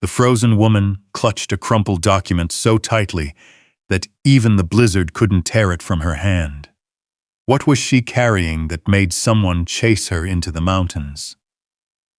The frozen woman clutched a crumpled document so tightly that even the blizzard couldn't tear it from her hand. What was she carrying that made someone chase her into the mountains?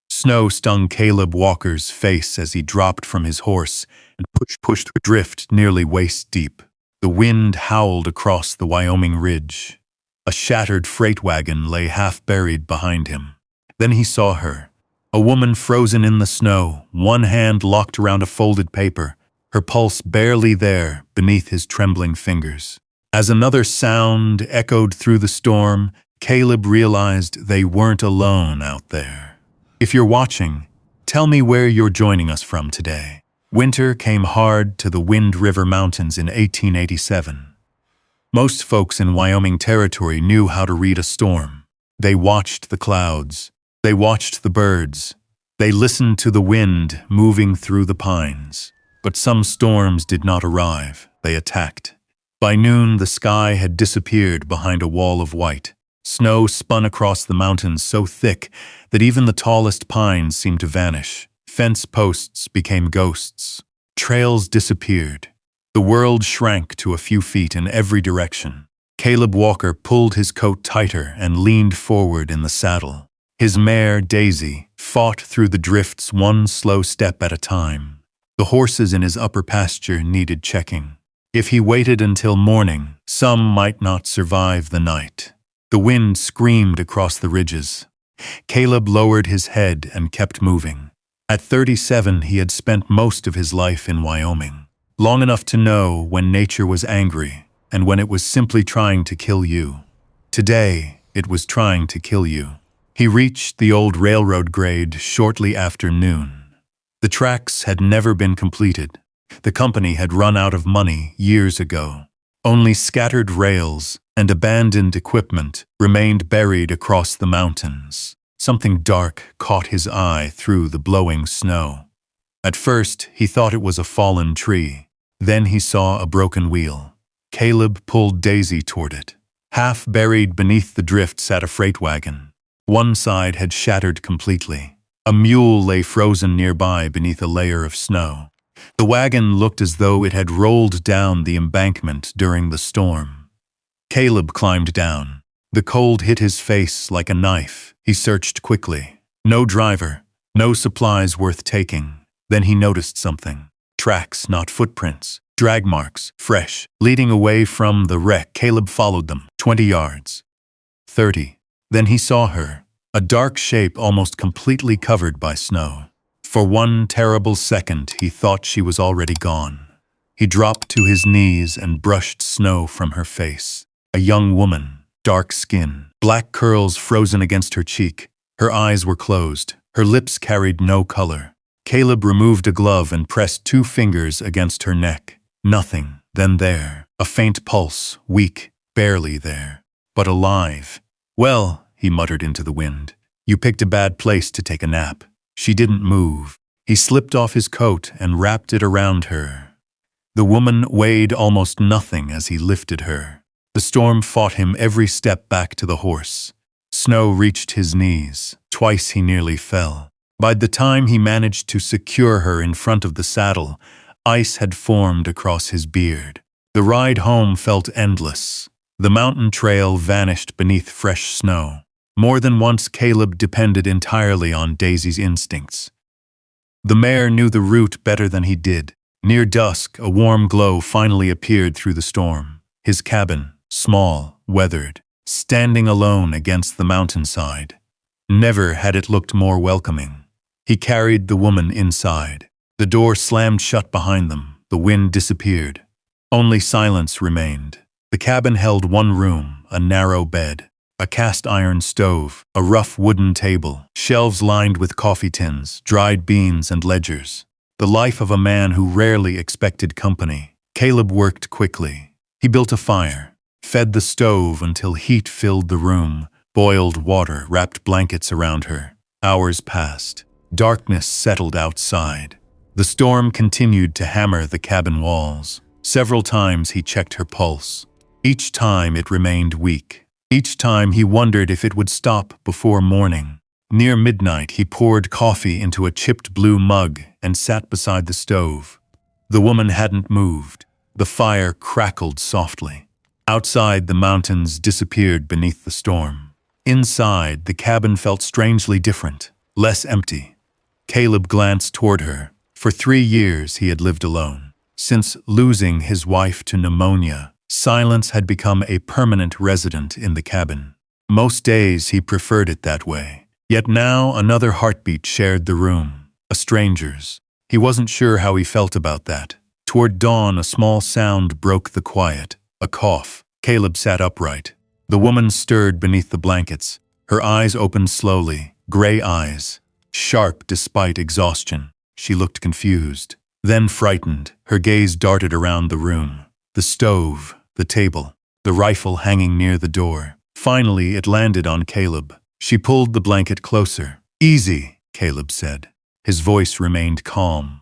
Snow stung Caleb Walker's face as he dropped from his horse and pushed the drift nearly waist-deep. The wind howled across the Wyoming ridge. A shattered freight wagon lay half-buried behind him. Then he saw her, a woman frozen in the snow, one hand locked around a folded paper, her pulse barely there beneath his trembling fingers. As another sound echoed through the storm, Caleb realized they weren't alone out there. If you're watching, tell me where you're joining us from today. Winter came hard to the Wind River Mountains in 1887. Most folks in Wyoming Territory knew how to read a storm. They watched the clouds. They watched the birds. They listened to the wind moving through the pines. But some storms did not arrive. They attacked. By noon, the sky had disappeared behind a wall of white. Snow spun across the mountains so thick that even the tallest pines seemed to vanish. Fence posts became ghosts. Trails disappeared. The world shrank to a few feet in every direction. Caleb Walker pulled his coat tighter and leaned forward in the saddle. His mare, Daisy, fought through the drifts one slow step at a time. The horses in his upper pasture needed checking. If he waited until morning, some might not survive the night. The wind screamed across the ridges. Caleb lowered his head and kept moving. At 37, he had spent most of his life in Wyoming, long enough to know when nature was angry and when it was simply trying to kill you. Today, it was trying to kill you. He reached the old railroad grade shortly after noon. The tracks had never been completed. The company had run out of money years ago. Only scattered rails and abandoned equipment remained buried across the mountains. Something dark caught his eye through the blowing snow. At first, he thought it was a fallen tree. Then he saw a broken wheel. Caleb pulled Daisy toward it. Half buried beneath the drift sat a freight wagon. One side had shattered completely. A mule lay frozen nearby beneath a layer of snow. The wagon looked as though it had rolled down the embankment during the storm. Caleb climbed down. The cold hit his face like a knife. He searched quickly. No driver, no supplies worth taking. Then he noticed something. Tracks, not footprints. Drag marks, fresh, leading away from the wreck. Caleb followed them. 20 yards. 30. Then he saw her, a dark shape almost completely covered by snow. For one terrible second, he thought she was already gone. He dropped to his knees and brushed snow from her face. A young woman, dark skin, black curls frozen against her cheek. Her eyes were closed. Her lips carried no color. Caleb removed a glove and pressed 2 fingers against her neck. Nothing. Then there. A faint pulse, weak, barely there, but alive. "Well," he muttered into the wind, "you picked a bad place to take a nap." She didn't move. He slipped off his coat and wrapped it around her. The woman weighed almost nothing as he lifted her. The storm fought him every step back to the horse. Snow reached his knees. Twice he nearly fell. By the time he managed to secure her in front of the saddle, ice had formed across his beard. The ride home felt endless. The mountain trail vanished beneath fresh snow. More than once, Caleb depended entirely on Daisy's instincts. The mare knew the route better than he did. Near dusk, a warm glow finally appeared through the storm. His cabin, small, weathered, standing alone against the mountainside. Never had it looked more welcoming. He carried the woman inside. The door slammed shut behind them. The wind disappeared. Only silence remained. The cabin held one room, a narrow bed, a cast-iron stove, a rough wooden table, shelves lined with coffee tins, dried beans, and ledgers. The life of a man who rarely expected company. Caleb worked quickly. He built a fire, fed the stove until heat filled the room, boiled water, wrapped blankets around her. Hours passed. Darkness settled outside. The storm continued to hammer the cabin walls. Several times he checked her pulse. Each time it remained weak. Each time he wondered if it would stop before morning. Near midnight, he poured coffee into a chipped blue mug and sat beside the stove. The woman hadn't moved. The fire crackled softly. Outside, the mountains disappeared beneath the storm. Inside, the cabin felt strangely different, less empty. Caleb glanced toward her. For 3 years, he had lived alone. Since losing his wife to pneumonia, silence had become a permanent resident in the cabin. Most days, he preferred it that way. Yet now another heartbeat shared the room, a stranger's. He wasn't sure how he felt about that. Toward dawn, a small sound broke the quiet, a cough. Caleb sat upright. The woman stirred beneath the blankets. Her eyes opened slowly, gray eyes, sharp despite exhaustion. She looked confused, then frightened. Her gaze darted around the room. The stove, the table, the rifle hanging near the door. Finally, it landed on Caleb. She pulled the blanket closer. "Easy," Caleb said. His voice remained calm.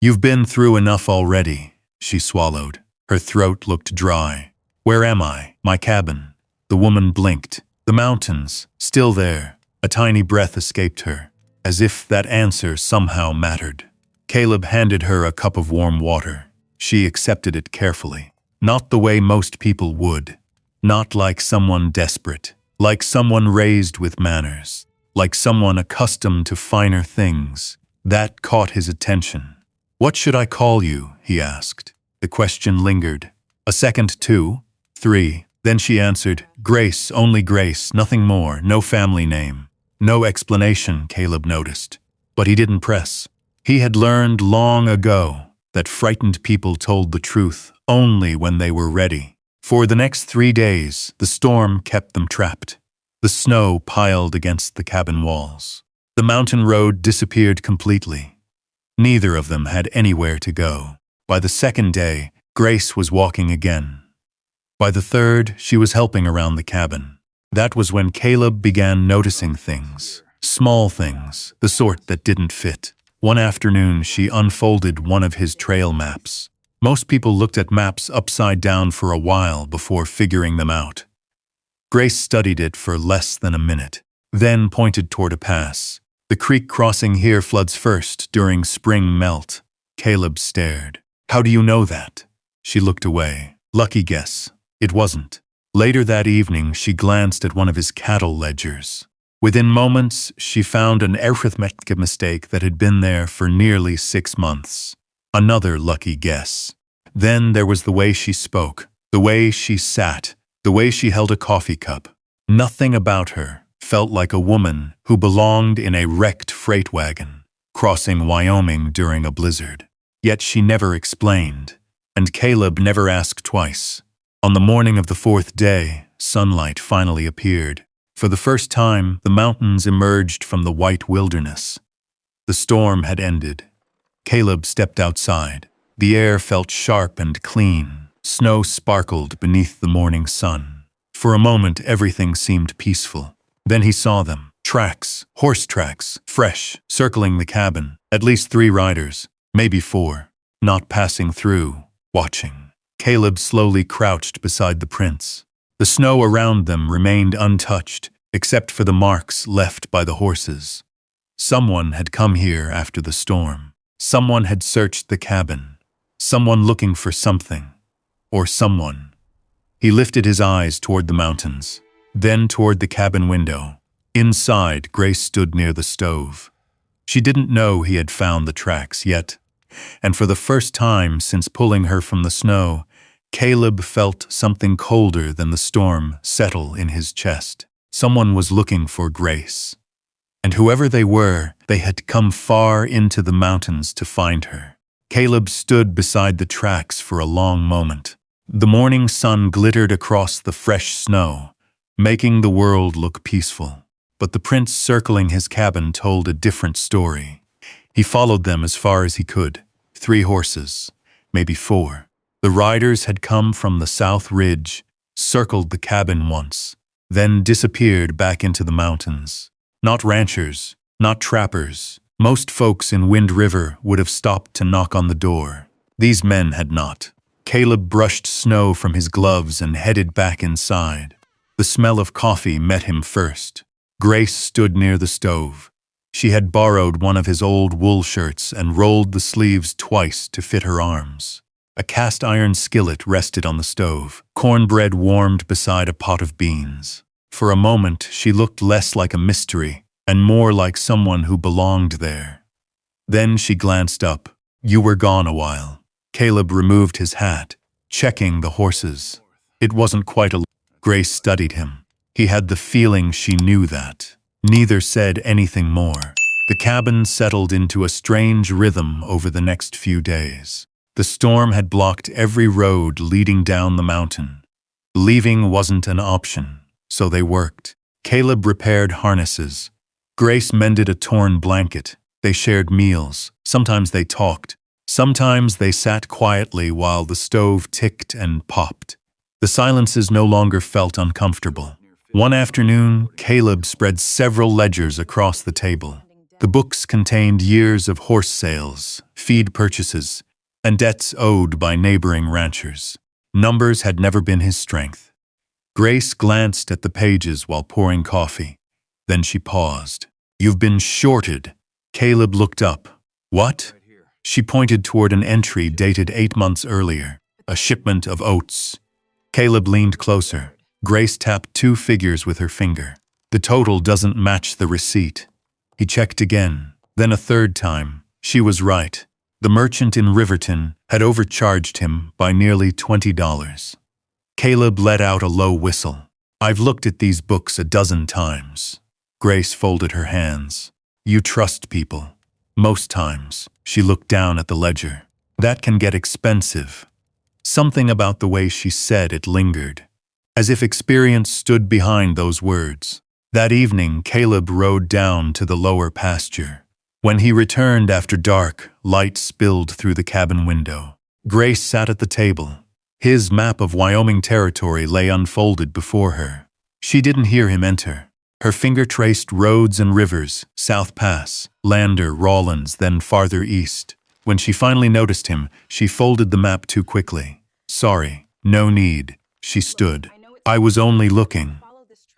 "You've been through enough already," she swallowed. Her throat looked dry. "Where am I?" "My cabin." The woman blinked. The mountains, still there. A tiny breath escaped her, as if that answer somehow mattered. Caleb handed her a cup of warm water. She accepted it carefully. Not the way most people would. Not like someone desperate. Like someone raised with manners, like someone accustomed to finer things. That caught his attention. "What should I call you?" he asked. The question lingered. A second, 2, 3. Then she answered, "Grace, only Grace, nothing more, no family name." No explanation, Caleb noticed. But he didn't press. He had learned long ago that frightened people told the truth only when they were ready. For the next 3 days, the storm kept them trapped. The snow piled against the cabin walls. The mountain road disappeared completely. Neither of them had anywhere to go. By the second day, Grace was walking again. By the third, she was helping around the cabin. That was when Caleb began noticing things. Small things, the sort that didn't fit. One afternoon, she unfolded one of his trail maps. Most people looked at maps upside down for a while before figuring them out. Grace studied it for less than a minute, then pointed toward a pass. "The creek crossing here floods first during spring melt." Caleb stared. "How do you know that?" She looked away. Lucky guess. It wasn't. Later that evening, she glanced at one of his cattle ledgers. Within moments, she found an arithmetic mistake that had been there for nearly 6 months. Another lucky guess. Then there was the way she spoke, the way she sat, the way she held a coffee cup. Nothing about her felt like a woman who belonged in a wrecked freight wagon, crossing Wyoming during a blizzard. Yet she never explained, and Caleb never asked twice. On the morning of the 4th day, sunlight finally appeared. For the first time, the mountains emerged from the white wilderness. The storm had ended. Caleb stepped outside. The air felt sharp and clean. Snow sparkled beneath the morning sun. For a moment, everything seemed peaceful. Then he saw them. Tracks, horse tracks, fresh, circling the cabin. At least 3 riders, maybe 4, not passing through, watching. Caleb slowly crouched beside the prints. The snow around them remained untouched, except for the marks left by the horses. Someone had come here after the storm. Someone had searched the cabin. Someone looking for something. Or someone. He lifted his eyes toward the mountains, then toward the cabin window. Inside, Grace stood near the stove. She didn't know he had found the tracks yet, and for the first time since pulling her from the snow, Caleb felt something colder than the storm settle in his chest. Someone was looking for Grace. And whoever they were, they had come far into the mountains to find her. Caleb stood beside the tracks for a long moment. The morning sun glittered across the fresh snow, making the world look peaceful. But the prince circling his cabin told a different story. He followed them as far as he could. 3 horses, maybe 4. The riders had come from the south ridge, circled the cabin once, then disappeared back into the mountains. Not ranchers, not trappers. Most folks in Wind River would have stopped to knock on the door. These men had not. Caleb brushed snow from his gloves and headed back inside. The smell of coffee met him first. Grace stood near the stove. She had borrowed one of his old wool shirts and rolled the sleeves twice to fit her arms. A cast-iron skillet rested on the stove. Cornbread warmed beside a pot of beans. For a moment, she looked less like a mystery and more like someone who belonged there. Then she glanced up. "You were gone a while." Caleb removed his hat, checking the horses. It wasn't quite a... Grace studied him. He had the feeling she knew that. Neither said anything more. The cabin settled into a strange rhythm over the next few days. The storm had blocked every road leading down the mountain. Leaving wasn't an option, so they worked. Caleb repaired harnesses. Grace mended a torn blanket. They shared meals. Sometimes they talked. Sometimes they sat quietly while the stove ticked and popped. The silences no longer felt uncomfortable. One afternoon, Caleb spread several ledgers across the table. The books contained years of horse sales, feed purchases, and debts owed by neighboring ranchers. Numbers had never been his strength. Grace glanced at the pages while pouring coffee. Then she paused. "You've been shorted." Caleb looked up. "What?" She pointed toward an entry dated 8 months earlier, a shipment of oats. Caleb leaned closer. Grace tapped 2 figures with her finger. "The total doesn't match the receipt." He checked again, then a third time. She was right. The merchant in Riverton had overcharged him by nearly $20. Caleb let out a low whistle. "I've looked at these books a dozen times." Grace folded her hands. "You trust people." "Most times." She looked down at the ledger. "That can get expensive." Something about the way she said it lingered, as if experience stood behind those words. That evening, Caleb rode down to the lower pasture. When he returned after dark, light spilled through the cabin window. Grace sat at the table. His map of Wyoming territory lay unfolded before her. She didn't hear him enter. Her finger traced roads and rivers, South Pass, Lander, Rawlins, then farther east. When she finally noticed him, she folded the map too quickly. "Sorry, no need." She stood. "I was only looking."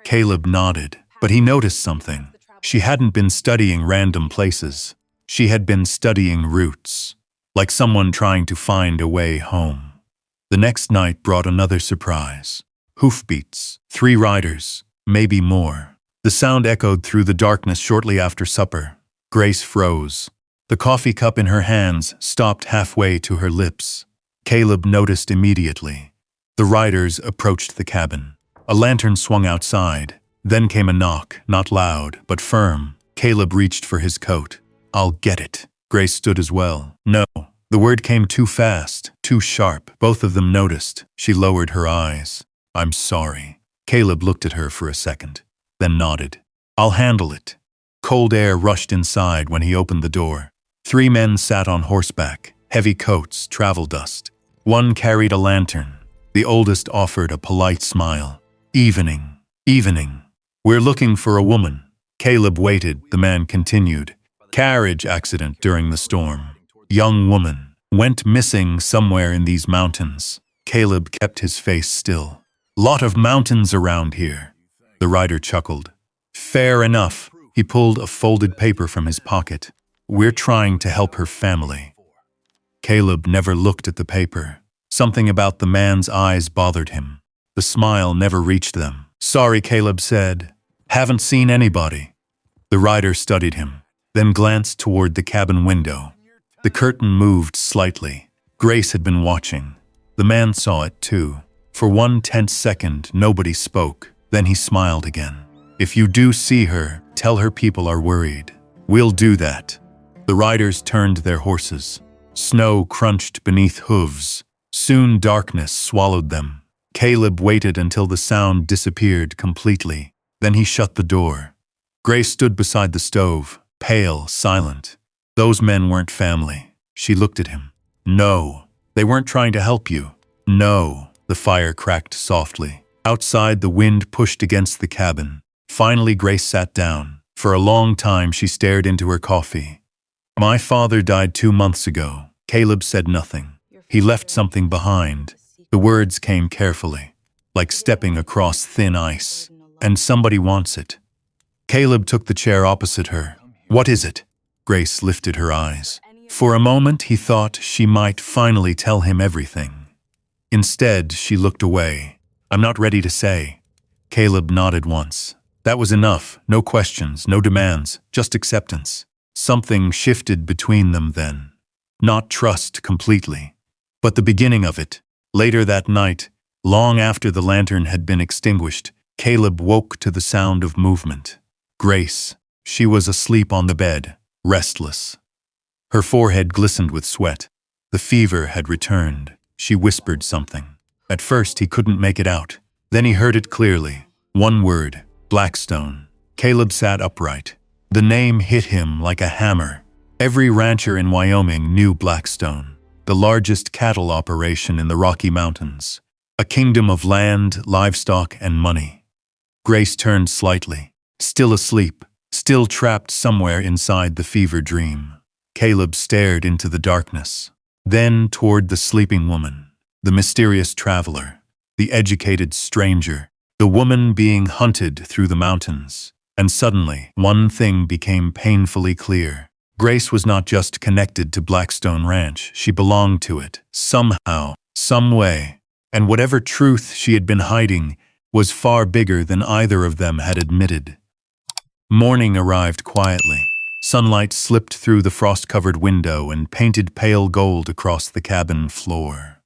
Caleb nodded, but he noticed something. She hadn't been studying random places. She had been studying routes, like someone trying to find a way home. The next night brought another surprise. Hoofbeats, 3 riders, maybe more. The sound echoed through the darkness shortly after supper. Grace froze. The coffee cup in her hands stopped halfway to her lips. Caleb noticed immediately. The riders approached the cabin. A lantern swung outside. Then came a knock, not loud, but firm. Caleb reached for his coat. "I'll get it." Grace stood as well. "No." The word came too fast, too sharp. Both of them noticed. She lowered her eyes. "I'm sorry." Caleb looked at her for a second, then nodded. "I'll handle it." Cold air rushed inside when he opened the door. 3 men sat on horseback, heavy coats, travel dust. One carried a lantern. The oldest offered a polite smile. "Evening. Evening. We're looking for a woman." Caleb waited. The man continued. "Carriage accident during the storm. Young woman. Went missing somewhere in these mountains." Caleb kept his face still. "Lot of mountains around here." The rider chuckled. "Fair enough." He pulled a folded paper from his pocket. "We're trying to help her family." Caleb never looked at the paper. Something about the man's eyes bothered him. The smile never reached them. "Sorry," Caleb said. "Haven't seen anybody." The rider studied him, then glanced toward the cabin window. The curtain moved slightly. Grace had been watching. The man saw it too. For one tense second, nobody spoke. Then he smiled again. "If you do see her, tell her people are worried." "We'll do that." The riders turned their horses. Snow crunched beneath hooves. Soon darkness swallowed them. Caleb waited until the sound disappeared completely. Then he shut the door. Grace stood beside the stove, pale, silent. Those men weren't family. She looked at him. "No, they weren't trying to help you." "No." The fire cracked softly. Outside, the wind pushed against the cabin. Finally, Grace sat down. For a long time, she stared into her coffee. "My father died 2 months ago." Caleb said nothing. He left something behind. The words came carefully, like stepping across thin ice. "And somebody wants it." Caleb took the chair opposite her. What is it? Grace lifted her eyes. For a moment, he thought she might finally tell him everything. Instead, she looked away. I'm not ready to say. Caleb nodded once. That was enough. No questions, no demands, just acceptance. Something shifted between them then. Not trust completely, but the beginning of it. Later that night, long after the lantern had been extinguished, Caleb woke to the sound of movement. Grace. She was asleep on the bed, restless. Her forehead glistened with sweat. The fever had returned. She whispered something. At first he couldn't make it out. Then he heard it clearly. One word, Blackstone. Caleb sat upright. The name hit him like a hammer. Every rancher in Wyoming knew Blackstone, the largest cattle operation in the Rocky Mountains. A kingdom of land, livestock, and money. Grace turned slightly. Still asleep, still trapped somewhere inside the fever dream. Caleb stared into the darkness, then toward the sleeping woman, the mysterious traveler, the educated stranger, the woman being hunted through the mountains. And suddenly, one thing became painfully clear. Grace was not just connected to Blackstone Ranch, she belonged to it, somehow, some way. And whatever truth she had been hiding was far bigger than either of them had admitted. Morning arrived quietly. Sunlight slipped through the frost-covered window and painted pale gold across the cabin floor.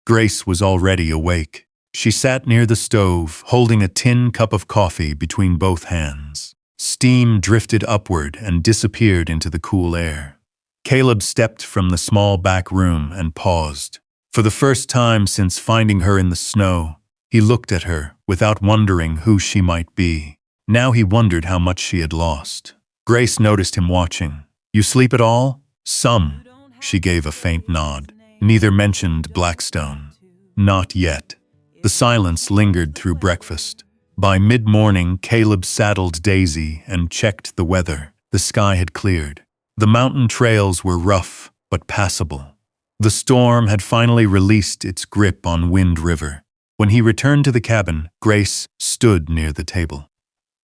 Grace was already awake. She sat near the stove, holding a tin cup of coffee between both hands. Steam drifted upward and disappeared into the cool air. Caleb stepped from the small back room and paused. For the first time since finding her in the snow, he looked at her without wondering who she might be. Now he wondered how much she had lost. Grace noticed him watching. You sleep at all? Some. She gave a faint nod. Neither mentioned Blackstone. Not yet. The silence lingered through breakfast. By mid-morning, Caleb saddled Daisy and checked the weather. The sky had cleared. The mountain trails were rough, but passable. The storm had finally released its grip on Wind River. When he returned to the cabin, Grace stood near the table.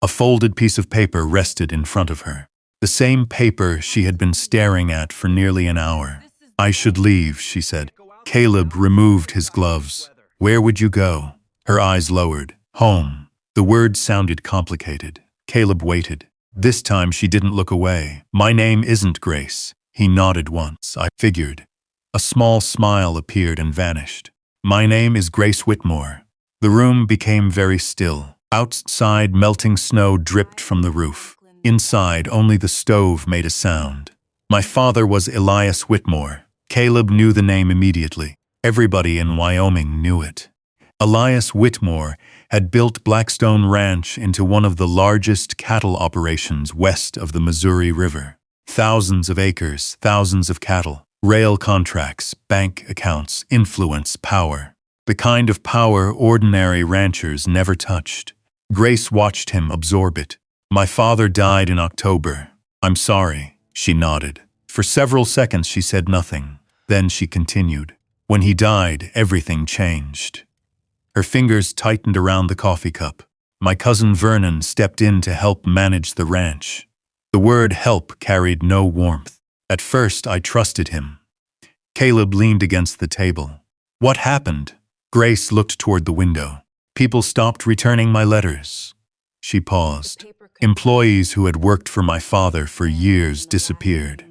A folded piece of paper rested in front of her. The same paper she had been staring at for nearly an hour. I should leave, she said. Caleb removed his gloves. Where would you go? Her eyes lowered. Home. The words sounded complicated. Caleb waited. This time she didn't look away. My name isn't Grace. He nodded once. I figured. A small smile appeared and vanished. My name is Grace Whitmore. The room became very still. Outside, melting snow dripped from the roof. Inside, only the stove made a sound. My father was Elias Whitmore. Caleb knew the name immediately. Everybody in Wyoming knew it. Elias Whitmore had built Blackstone Ranch into one of the largest cattle operations west of the Missouri River. Thousands of acres, thousands of cattle, rail contracts, bank accounts, influence, power. The kind of power ordinary ranchers never touched. Grace watched him absorb it. My father died in October. I'm sorry, she nodded. For several seconds she said nothing. Then she continued. When he died, everything changed. Her fingers tightened around the coffee cup. My cousin Vernon stepped in to help manage the ranch. The word help carried no warmth. At first, I trusted him. Caleb leaned against the table. What happened? Grace looked toward the window. People stopped returning my letters. She paused. Employees who had worked for my father for years disappeared.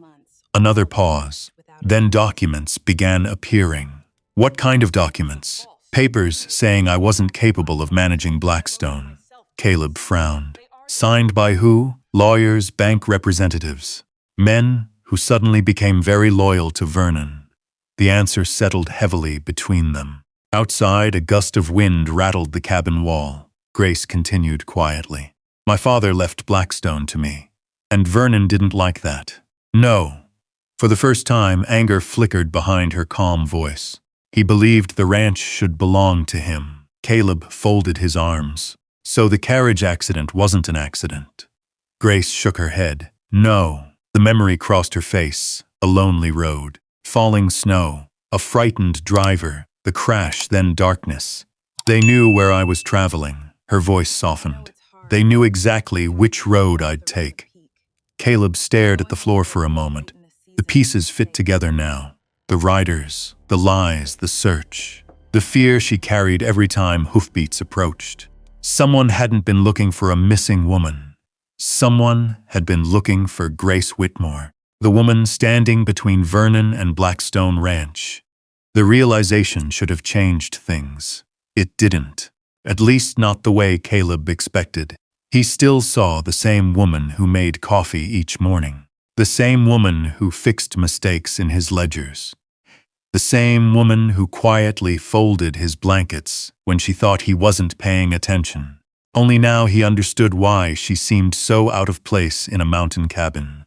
Another pause. Then documents began appearing. What kind of documents? Papers saying I wasn't capable of managing Blackstone. Caleb frowned. Signed by who? Lawyers, bank representatives. Men who suddenly became very loyal to Vernon. The answer settled heavily between them. Outside, a gust of wind rattled the cabin wall. Grace continued quietly. My father left Blackstone to me. And Vernon didn't like that. No. For the first time, anger flickered behind her calm voice. He believed the ranch should belong to him. Caleb folded his arms. So the carriage accident wasn't an accident. Grace shook her head. No. The memory crossed her face. A lonely road. Falling snow. A frightened driver. The crash, then darkness. They knew where I was traveling. Her voice softened. They knew exactly which road I'd take. Caleb stared at the floor for a moment. The pieces fit together now. The riders, the lies, the search. The fear she carried every time hoofbeats approached. Someone hadn't been looking for a missing woman. Someone had been looking for Grace Whitmore, the woman standing between Vernon and Blackstone Ranch. The realization should have changed things. It didn't. At least not the way Caleb expected. He still saw the same woman who made coffee each morning. The same woman who fixed mistakes in his ledgers. The same woman who quietly folded his blankets when she thought he wasn't paying attention. Only now he understood why she seemed so out of place in a mountain cabin.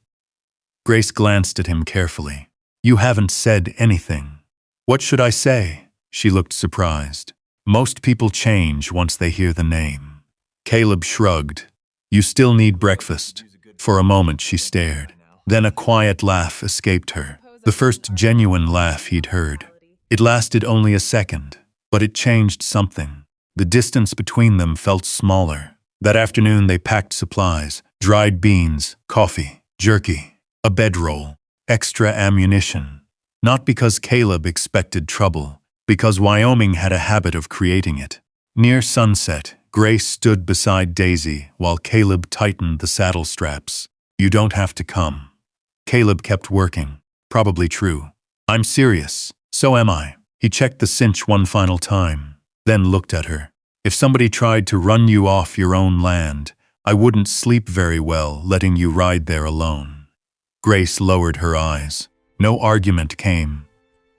Grace glanced at him carefully. "You haven't said anything." "What should I say?" She looked surprised. "Most people change once they hear the name." Caleb shrugged. "You still need breakfast." For a moment she stared. Then a quiet laugh escaped her. The first genuine laugh he'd heard. It lasted only a second, but it changed something. The distance between them felt smaller. That afternoon they packed supplies, dried beans, coffee, jerky, a bedroll, extra ammunition. Not because Caleb expected trouble, because Wyoming had a habit of creating it. Near sunset, Grace stood beside Daisy while Caleb tightened the saddle straps. "You don't have to come." Caleb kept working. Probably true. "I'm serious. So am I." He checked the cinch one final time, then looked at her. "If somebody tried to run you off your own land, I wouldn't sleep very well letting you ride there alone." Grace lowered her eyes. No argument came.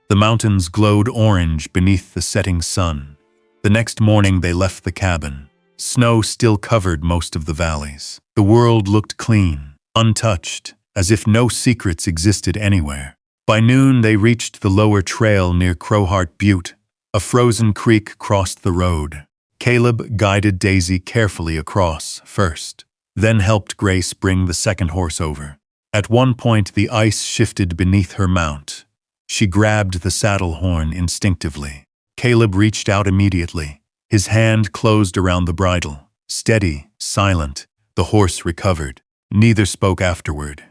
The mountains glowed orange beneath the setting sun. The next morning they left the cabin. Snow still covered most of the valleys. The world looked clean, untouched, as if no secrets existed anywhere. By noon they reached the lower trail near Crowheart Butte. A frozen creek crossed the road. Caleb guided Daisy carefully across first, then helped Grace bring the second horse over. At one point the ice shifted beneath her mount. She grabbed the saddle horn instinctively. Caleb reached out immediately. His hand closed around the bridle. Steady, silent, the horse recovered. Neither spoke afterward.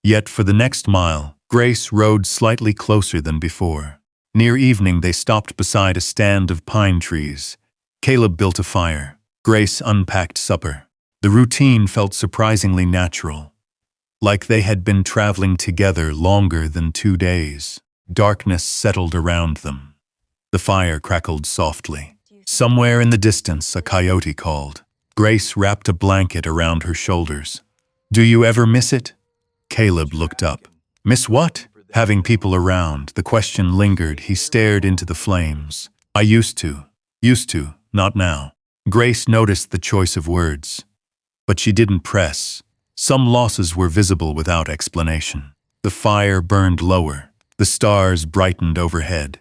Yet for the next mile, Grace rode slightly closer than before. Near evening they stopped beside a stand of pine trees. Caleb built a fire. Grace unpacked supper. The routine felt surprisingly natural. Like they had been traveling together longer than 2 days. Darkness settled around them. The fire crackled softly. Somewhere in the distance a coyote called. Grace wrapped a blanket around her shoulders. "Do you ever miss it?" Caleb looked up. "Miss what?" Having people around, the question lingered. He stared into the flames. "I used to. Not now." Grace noticed the choice of words. But she didn't press. Some losses were visible without explanation. The fire burned lower. The stars brightened overhead.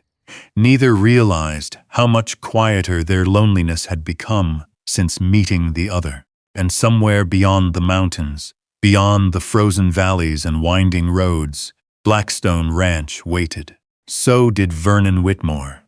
Neither realized how much quieter their loneliness had become since meeting the other. And somewhere beyond the mountains, beyond the frozen valleys and winding roads, Blackstone Ranch waited. So did Vernon Whitmore.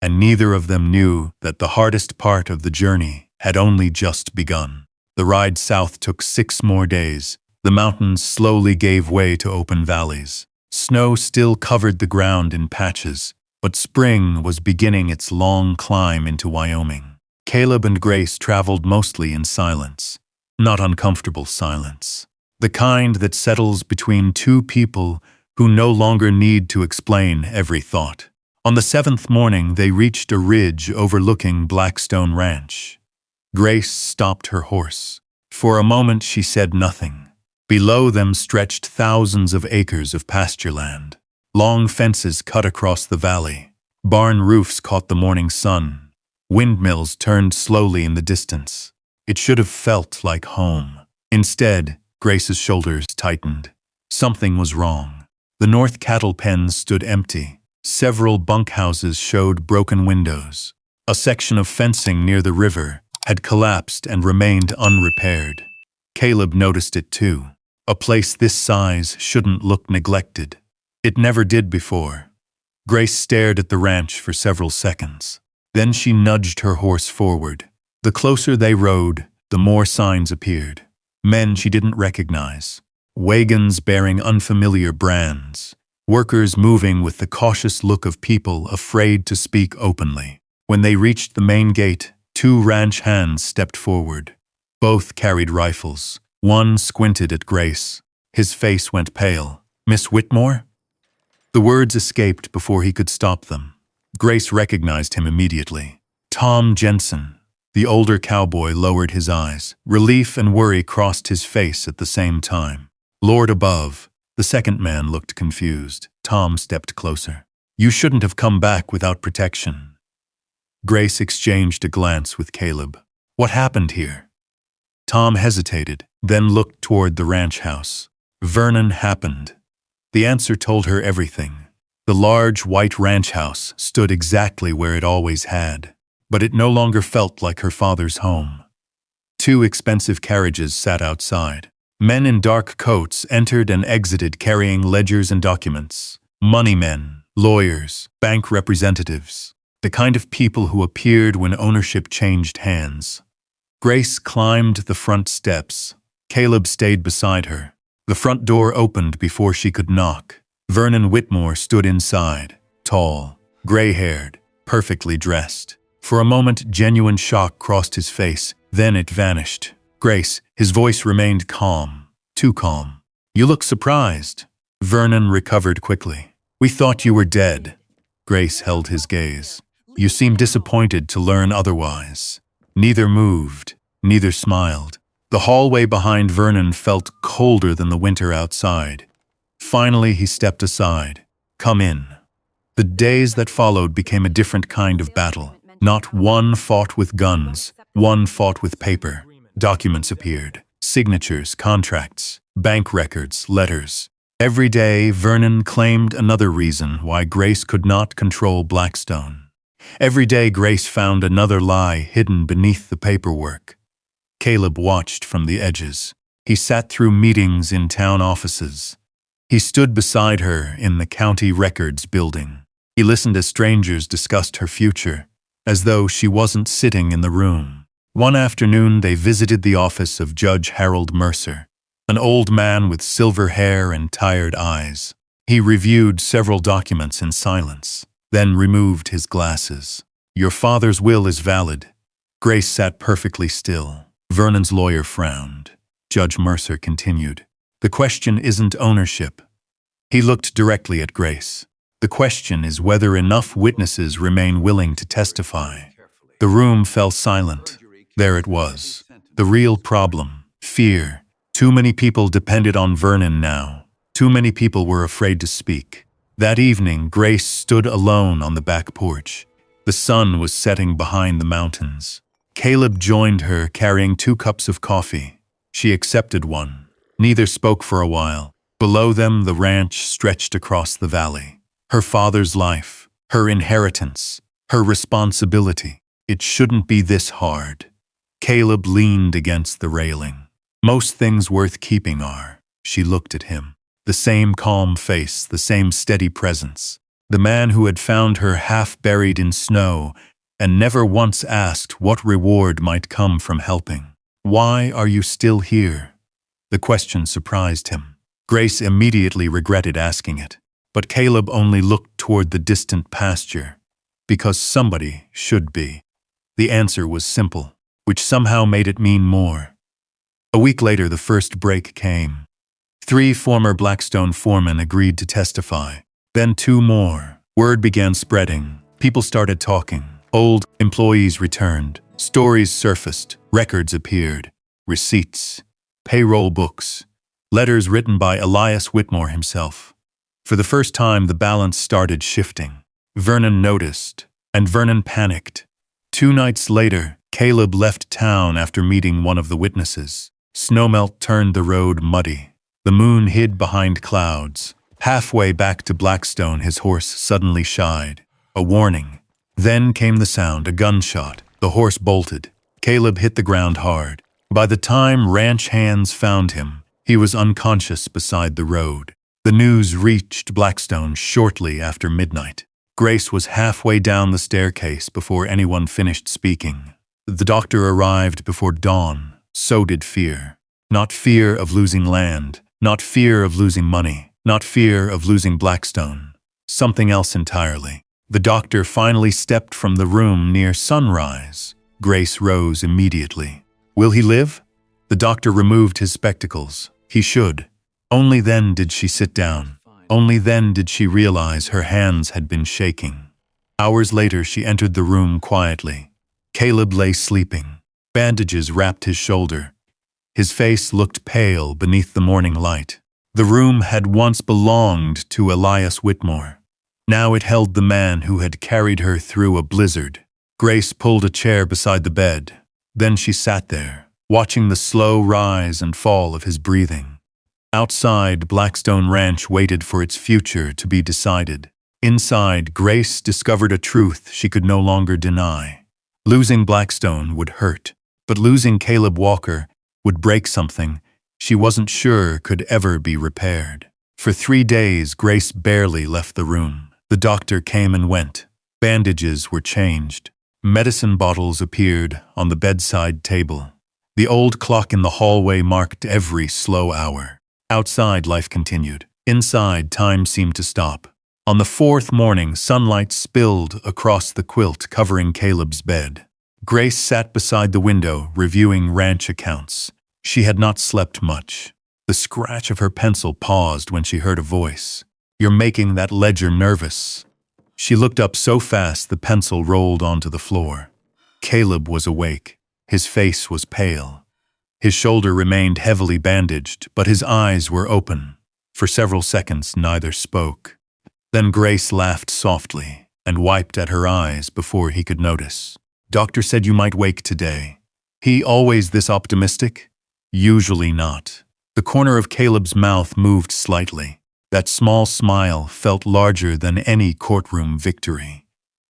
And neither of them knew that the hardest part of the journey had only just begun. The ride south took 6 more days. The mountains slowly gave way to open valleys. Snow still covered the ground in patches, but spring was beginning its long climb into Wyoming. Caleb and Grace traveled mostly in silence. Not uncomfortable silence. The kind that settles between two people who no longer need to explain every thought. On the 7th morning, they reached a ridge overlooking Blackstone Ranch. Grace stopped her horse. For a moment she said nothing. Below them stretched thousands of acres of pasture land. Long fences cut across the valley. Barn roofs caught the morning sun. Windmills turned slowly in the distance. It should have felt like home. Instead, Grace's shoulders tightened. Something was wrong. The north cattle pens stood empty. Several bunkhouses showed broken windows. A section of fencing near the river had collapsed and remained unrepaired. Caleb noticed it too. A place this size shouldn't look neglected. It never did before. Grace stared at the ranch for several seconds. Then she nudged her horse forward. The closer they rode, the more signs appeared. Men she didn't recognize. Wagons bearing unfamiliar brands. Workers moving with the cautious look of people afraid to speak openly. When they reached the main gate, 2 ranch hands stepped forward. Both carried rifles. One squinted at Grace. His face went pale. "Miss Whitmore?" The words escaped before he could stop them. Grace recognized him immediately. Tom Jensen. The older cowboy lowered his eyes. Relief and worry crossed his face at the same time. "Lord above." The second man looked confused. Tom stepped closer. "You shouldn't have come back without protection." Grace exchanged a glance with Caleb. "What happened here?" Tom hesitated, then looked toward the ranch house. "Vernon happened." The answer told her everything. The large white ranch house stood exactly where it always had, but it no longer felt like her father's home. 2 expensive carriages sat outside. Men in dark coats entered and exited carrying ledgers and documents. Money men, lawyers, bank representatives. The kind of people who appeared when ownership changed hands. Grace climbed the front steps. Caleb stayed beside her. The front door opened before she could knock. Vernon Whitmore stood inside, tall, gray-haired, perfectly dressed. For a moment, genuine shock crossed his face, then it vanished. "Grace," his voice remained calm, too calm. "You look surprised." Vernon recovered quickly. "We thought you were dead." Grace held his gaze. "You seem disappointed to learn otherwise." Neither moved, neither smiled. The hallway behind Vernon felt colder than the winter outside. Finally, he stepped aside. "Come in." The days that followed became a different kind of battle. Not one fought with guns, one fought with paper. Documents appeared, signatures, contracts, bank records, letters. Every day, Vernon claimed another reason why Grace could not control Blackstone. Every day, Grace found another lie hidden beneath the paperwork. Caleb watched from the edges. He sat through meetings in town offices. He stood beside her in the county records building. He listened as strangers discussed her future, as though she wasn't sitting in the room. One afternoon, they visited the office of Judge Harold Mercer, an old man with silver hair and tired eyes. He reviewed several documents in silence, then removed his glasses. "Your father's will is valid." Grace sat perfectly still. Vernon's lawyer frowned. Judge Mercer continued. "The question isn't ownership." He looked directly at Grace. "The question is whether enough witnesses remain willing to testify." The room fell silent. There it was. The real problem. Fear. Too many people depended on Vernon now. Too many people were afraid to speak. That evening, Grace stood alone on the back porch. The sun was setting behind the mountains. Caleb joined her, carrying 2 cups of coffee. She accepted one. Neither spoke for a while. Below them, the ranch stretched across the valley. Her father's life, her inheritance, her responsibility. It shouldn't be this hard. Caleb leaned against the railing. "Most things worth keeping are." She looked at him. The same calm face, the same steady presence. The man who had found her half buried in snow and never once asked what reward might come from helping. "Why are you still here?" The question surprised him. Grace immediately regretted asking it, but Caleb only looked toward the distant pasture. Because somebody should be. The answer was simple, which somehow made it mean more. A week later, the first break came. 3 former Blackstone foremen agreed to testify. Then 2 more. Word began spreading. People started talking. Old employees returned. Stories surfaced. Records appeared. Receipts. Payroll books. Letters written by Elias Whitmore himself. For the first time, the balance started shifting. Vernon noticed, and Vernon panicked. 2 nights later, Caleb left town after meeting one of the witnesses. Snowmelt turned the road muddy. The moon hid behind clouds. Halfway back to Blackstone, his horse suddenly shied. A warning. Then came the sound, a gunshot. The horse bolted. Caleb hit the ground hard. By the time ranch hands found him, he was unconscious beside the road. The news reached Blackstone shortly after midnight. Grace was halfway down the staircase before anyone finished speaking. The doctor arrived before dawn. so did fear. Not fear of losing land, not fear of losing money, not fear of losing Blackstone. Something else entirely. The doctor finally stepped from the room near sunrise. Grace rose immediately. Will he live? The doctor removed his spectacles. He should. Only then did she sit down. Only then did she realize her hands had been shaking. Hours later, she entered the room quietly. Caleb lay sleeping. Bandages wrapped his shoulder. His face looked pale beneath the morning light. The room had once belonged to Elias Whitmore. Now it held the man who had carried her through a blizzard. Grace pulled a chair beside the bed. Then she sat there, watching the slow rise and fall of his breathing. Outside, Blackstone Ranch waited for its future to be decided. Inside, Grace discovered a truth she could no longer deny. Losing Blackstone would hurt, but losing Caleb Walker would break something she wasn't sure could ever be repaired. For 3 days, Grace barely left the room. The doctor came and went. Bandages were changed. Medicine bottles appeared on the bedside table. The old clock in the hallway marked every slow hour. Outside, life continued. Inside, time seemed to stop. On the 4th morning, sunlight spilled across the quilt covering Caleb's bed. Grace sat beside the window, reviewing ranch accounts. She had not slept much. The scratch of her pencil paused when she heard a voice. "You're making that ledger nervous." She looked up so fast the pencil rolled onto the floor. Caleb was awake. His face was pale. His shoulder remained heavily bandaged, but his eyes were open. For several seconds, neither spoke. Then Grace laughed softly and wiped at her eyes before he could notice. "Doctor said you might wake today." He always this optimistic? Usually not. The corner of Caleb's mouth moved slightly. That small smile felt larger than any courtroom victory.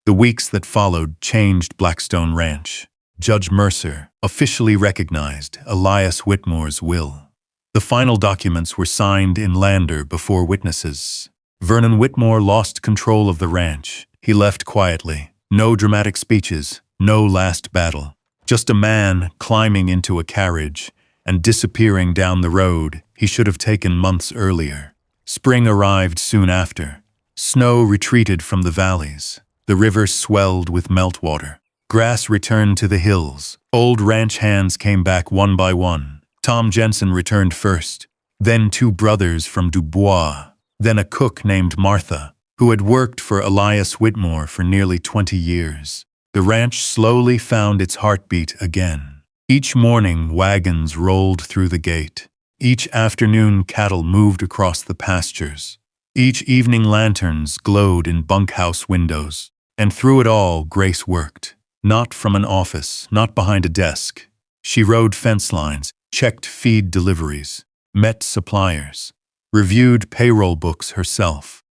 The weeks that followed changed Blackstone Ranch. Judge Mercer officially recognized Elias Whitmore's will. The final documents were signed in Lander before witnesses. Vernon Whitmore lost control of the ranch. He left quietly. No dramatic speeches, no last battle. Just a man climbing into a carriage and disappearing down the road he should have taken months earlier. Spring arrived soon after. Snow retreated from the valleys. The river swelled with meltwater. Grass returned to the hills. Old ranch hands came back one by one. Tom Jensen returned first, then 2 brothers from Dubois, then a cook named Martha, who had worked for Elias Whitmore for nearly 20 years. The ranch slowly found its heartbeat again. Each morning, wagons rolled through the gate. Each afternoon, cattle moved across the pastures. Each evening, lanterns glowed in bunkhouse windows. And through it all, Grace worked. Not from an office, not behind a desk. She rode fence lines, checked feed deliveries, met suppliers, reviewed payroll books herself.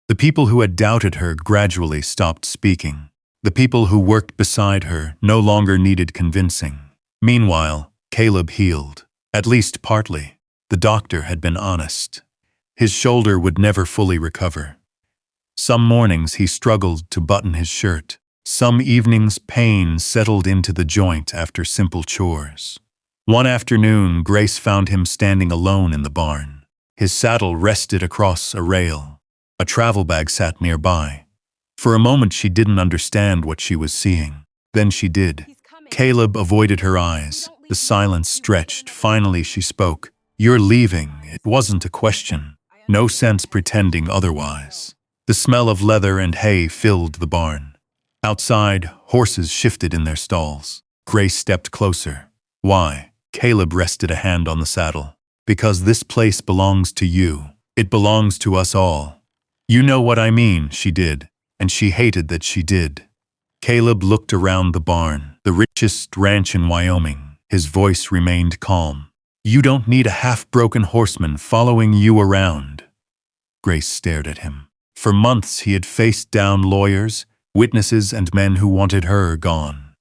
The people who had doubted her gradually stopped speaking. The people who worked beside her no longer needed convincing. Meanwhile, Caleb healed, at least partly. The doctor had been honest. His shoulder would never fully recover. Some mornings he struggled to button his shirt. Some evenings pain settled into the joint after simple chores. One afternoon, Grace found him standing alone in the barn. His saddle rested across a rail. A travel bag sat nearby. For a moment she didn't understand what she was seeing. Then she did. Caleb avoided her eyes. The silence stretched. Finally she spoke. "You're leaving." It wasn't a question. No sense pretending otherwise. The smell of leather and hay filled the barn. Outside, horses shifted in their stalls. Grace stepped closer. "Why?" Caleb rested a hand on the saddle. "Because this place belongs to you. It belongs to us all." "You know what I mean," she did, and she hated that she did. Caleb looked around the barn, the richest ranch in Wyoming. His voice remained calm. "You don't need a half-broken horseman following you around." Grace stared at him. For months he had faced down lawyers, witnesses, and men who wanted her gone.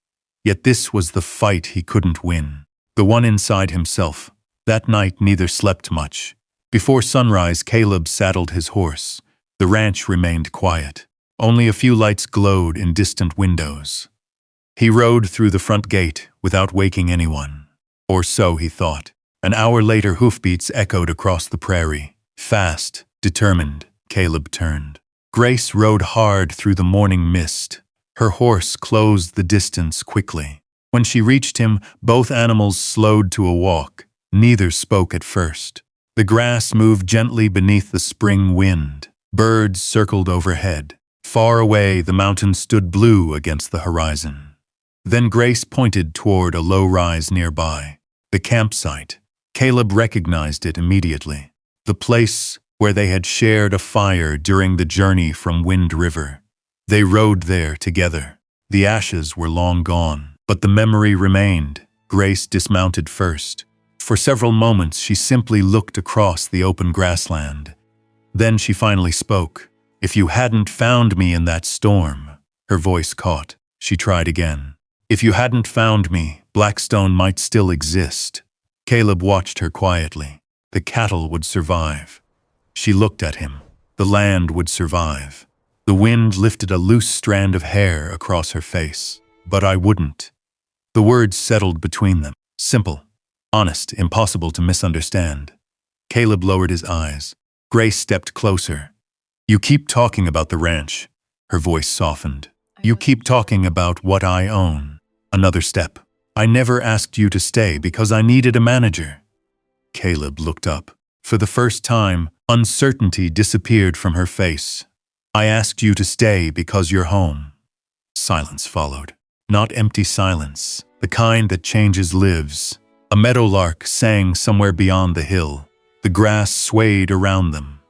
Yet this was the fight he couldn't win. The one inside himself. That night neither slept much. Before sunrise, Caleb saddled his horse. The ranch remained quiet. Only a few lights glowed in distant windows. He rode through the front gate without waking anyone. Or so he thought. An hour later, hoofbeats echoed across the prairie. Fast, determined, Caleb turned. Grace rode hard through the morning mist. Her horse closed the distance quickly. When she reached him, both animals slowed to a walk. Neither spoke at first. The grass moved gently beneath the spring wind. Birds circled overhead. Far away, the mountains stood blue against the horizon. Then Grace pointed toward a low rise nearby. The campsite. Caleb recognized it immediately. The place where they had shared a fire during the journey from Wind River. They rode there together. The ashes were long gone, but the memory remained. Grace dismounted first. For several moments, she simply looked across the open grassland. Then she finally spoke. "If you hadn't found me in that storm," her voice caught. She tried again. "If you hadn't found me, Blackstone might still exist." Caleb watched her quietly. The cattle would survive. She looked at him. The land would survive. The wind lifted a loose strand of hair across her face. "But I wouldn't." The words settled between them. Simple, honest, impossible to misunderstand. Caleb lowered his eyes. Grace stepped closer. "You keep talking about the ranch." Her voice softened. "You keep talking about what I own." Another step. "I never asked you to stay because I needed a manager." Caleb looked up. For the first time, uncertainty disappeared from her face. "I asked you to stay because you're home." Silence followed. Not empty silence, the kind that changes lives. A meadowlark sang somewhere beyond the hill. The grass swayed around them.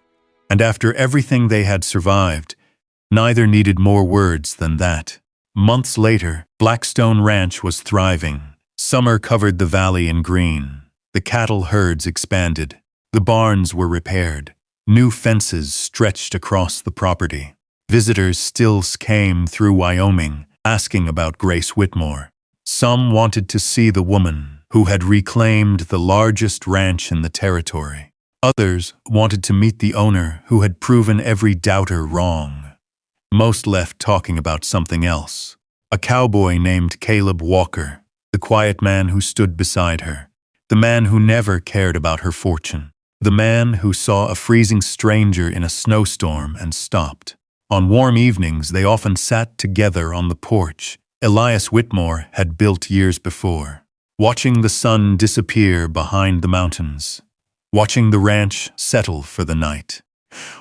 And after everything they had survived, neither needed more words than that. Months later, Blackstone Ranch was thriving. Summer covered the valley in green. The cattle herds expanded. The barns were repaired. New fences stretched across the property. Visitors still came through Wyoming, asking about Grace Whitmore. Some wanted to see the woman who had reclaimed the largest ranch in the territory. Others wanted to meet the owner who had proven every doubter wrong. Most left talking about something else. A cowboy named Caleb Walker, the quiet man who stood beside her, the man who never cared about her fortune, the man who saw a freezing stranger in a snowstorm and stopped. On warm evenings, they often sat together on the porch Elias Whitmore had built years before, watching the sun disappear behind the mountains, watching the ranch settle for the night,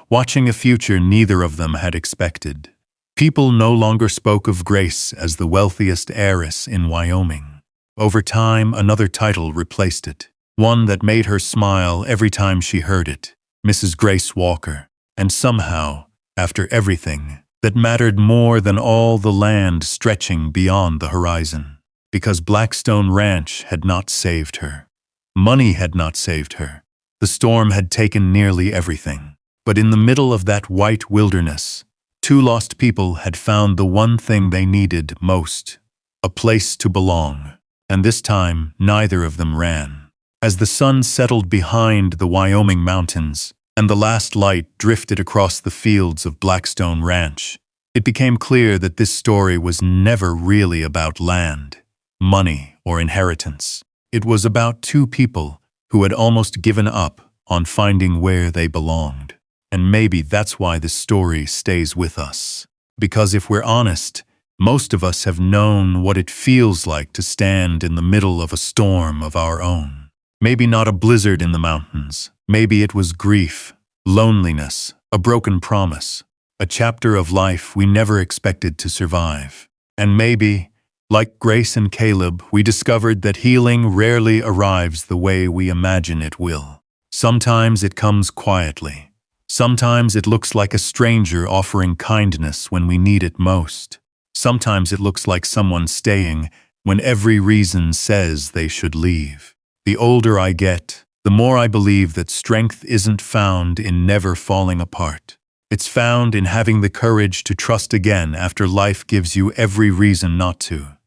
watching a future neither of them had expected. People no longer spoke of Grace as the wealthiest heiress in Wyoming. Over time, another title replaced it, one that made her smile every time she heard it, Mrs. Grace Walker. And somehow, after everything, that mattered more than all the land stretching beyond the horizon, because Blackstone Ranch had not saved her. Money had not saved her. The storm had taken nearly everything. But in the middle of that white wilderness, two lost people had found the one thing they needed most, a place to belong. And this time, neither of them ran. As the sun settled behind the Wyoming mountains, and the last light drifted across the fields of Blackstone Ranch, it became clear that this story was never really about land, money, or inheritance. It was about two people who had almost given up on finding where they belonged. And maybe that's why this story stays with us. Because if we're honest, most of us have known what it feels like to stand in the middle of a storm of our own. Maybe not a blizzard in the mountains. Maybe it was grief, loneliness, a broken promise, a chapter of life we never expected to survive. And maybe, like Grace and Caleb, we discovered that healing rarely arrives the way we imagine it will. Sometimes it comes quietly. Sometimes it looks like a stranger offering kindness when we need it most. Sometimes it looks like someone staying when every reason says they should leave. The older I get, the more I believe that strength isn't found in never falling apart. It's found in having the courage to trust again after life gives you every reason not to.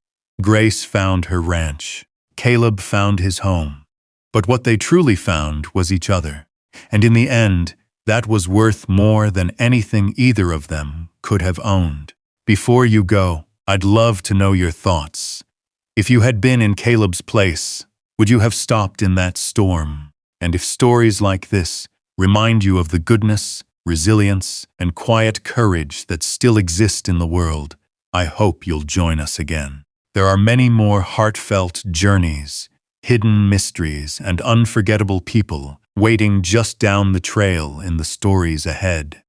Grace found her ranch. Caleb found his home. But what they truly found was each other. And in the end, that was worth more than anything either of them could have owned. Before you go, I'd love to know your thoughts. If you had been in Caleb's place, Would you have stopped in that storm? And if stories like this remind you of the goodness, resilience, and quiet courage that still exist in the world, I hope you'll join us again. There are many more heartfelt journeys, hidden mysteries, and unforgettable people waiting just down the trail in the stories ahead.